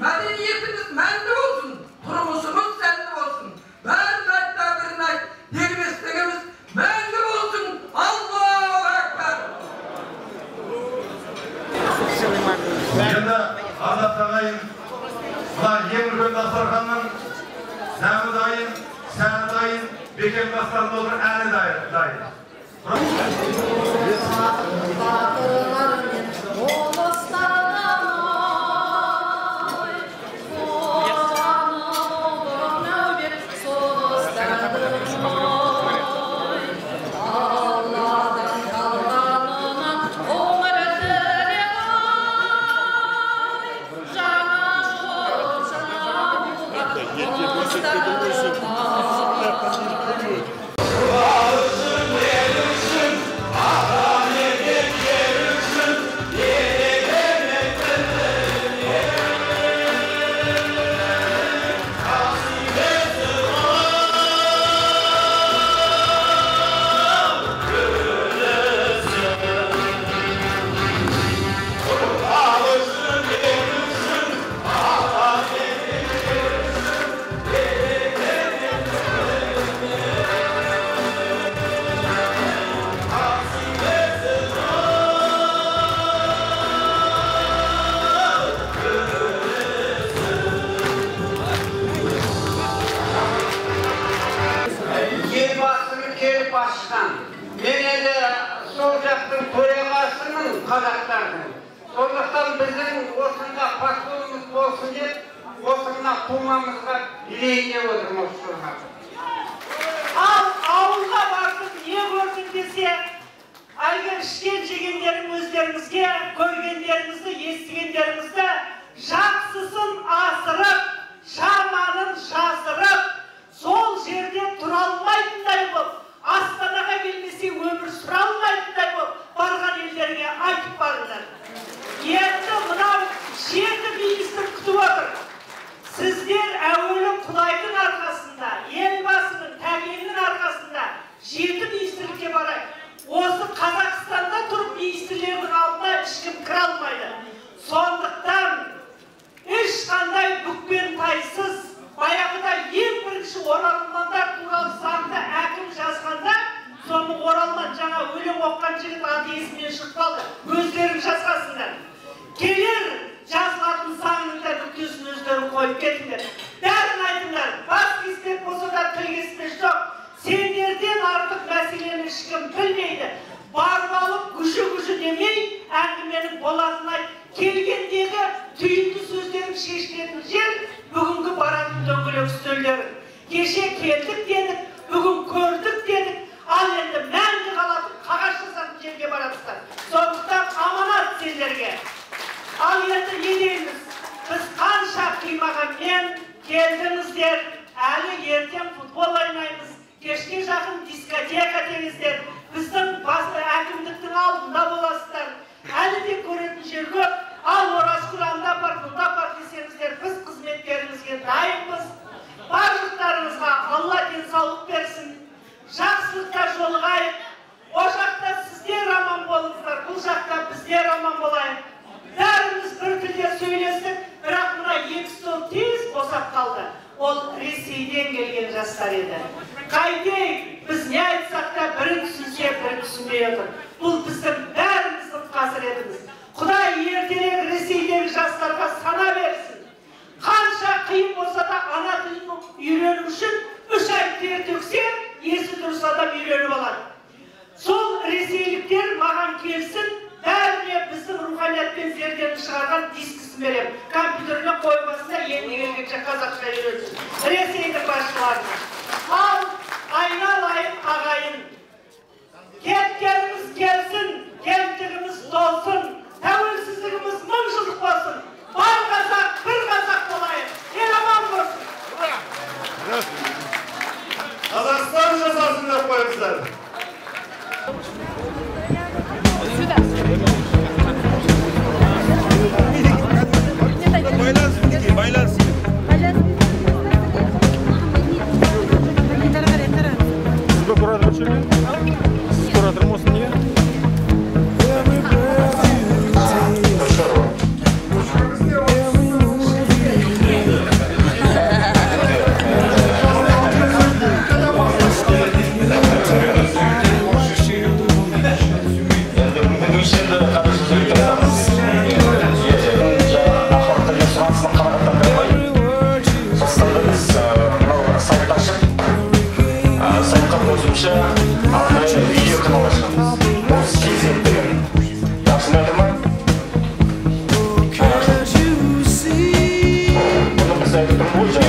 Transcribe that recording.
Medeniyetimiz mende olsun, durumumuz sende olsun. Ben hatta bir nay, yeni mesleğimiz mende olsun. Allahu Ekber. Şimdi Azat Ağay'ın Yemir Dastarkan'ın Zahmet Ağay'ın, Səhət Ağay'ın Bekem Dastar'da olur, Əli Dayı. Sonuçtan bizim osunda paktolumuz olsun diye osunda kumamızda dileğine oturmuş durmak. Ağılga bakıp niye gördün dese, aygır işkencegenlerin özlerimizge, görgenlerimizde, estigenlerimizde jaksısın asırıp, şamanın şasırıp, sol yerde duralmaydıday bu, Astana'ya gelmesi ömür süralmaydıday bu, bargan ellerine aytıp barırlar. Yetti buna 7 ministr kutup otur. Sizler evveli Kuday'ın arkasında, Elbası'nın təbliğinin arkasında 7 ministrlikке baray. Osu Kazakistan'da turup ministrlerin altına işkim kıralmaydı. Sonduktan iş kanday bükben taysız, bayağıda en bir kişi oralmanlar tural zangda әкім жазғанда, sonu oralman жаңа өлең оққан жігіт аты есімнен шықпалды. Өзлерің жазғасыңдар. Келер жазылатын заңында нүктесін өздерін қойып кетіңдер. Бәрін айтыңдар, бас кеспек болса да тіл кеспеш жоқ. Сендерден артық мәселені ешкім білмейді. Барып алып күші демей, әңгіменің болатынын айт. Келгендегі түйінді сөздерін шешілетін жер бүгінгі баратын дөңгелек үстелдері. Кеше келдік дедік, бүгін көрдік дедік. Ал енді мәңгі қалатын қағаз жазатын жерге баратыздар. Сондықтан аманат сендерге. Ал енді не дейміз? Біз қанша қимағанмен келдіңіздер, әлі ертең футбол ойнаймыз, кешке жақын дискотека деңіздер, біздің әкімдіктің алдында боласыздар. Әлі де көретін жер көп, ал Оразкүл анда бар, бұнда бар десеңіздер, біз қызметтеріңізге дайынбыз. Барлықтарыңызға Алла денсаулық берсін, жақсылықта жолығайық. О жақта сіздер аман болыңыздар, бұл жақта біздер аман болайық. Бәріміз бір тілде сөйлестік, бірақ мына екі стол тез босап қалды. Ол Ресейден келген жастар еді. Қайтейік, біз не айтсақ та бірін түсінсе, бірін түсінбей отыр. Бұл біздің бәріміздің қасіретіміз. Құдай ертелек Ресейдегі жастарға сана берсін. Қанша қиын болса да ана тілін үйрену үшін 3 ай тер төксе, есі дұрыс адам үйреніп алады. Сол ресейліктер маған келсін, бәріне біздің руханиятпен зердені шығарған дискісін берем. Компьютеріне қоймасында енді келгенше қазақша үйретсін. Ресейдің басшыларына. Ал айналайын ағайын. Кеткеніміз келсін, кемтігіміз толсын, тәуелсіздігіміз 1000 жылдық болсын. Бар қазақ, бір қазақ болайын. Ел аман болсын. Қазақстан жасасын деп қойыңыздар. Байлансын. Hoşça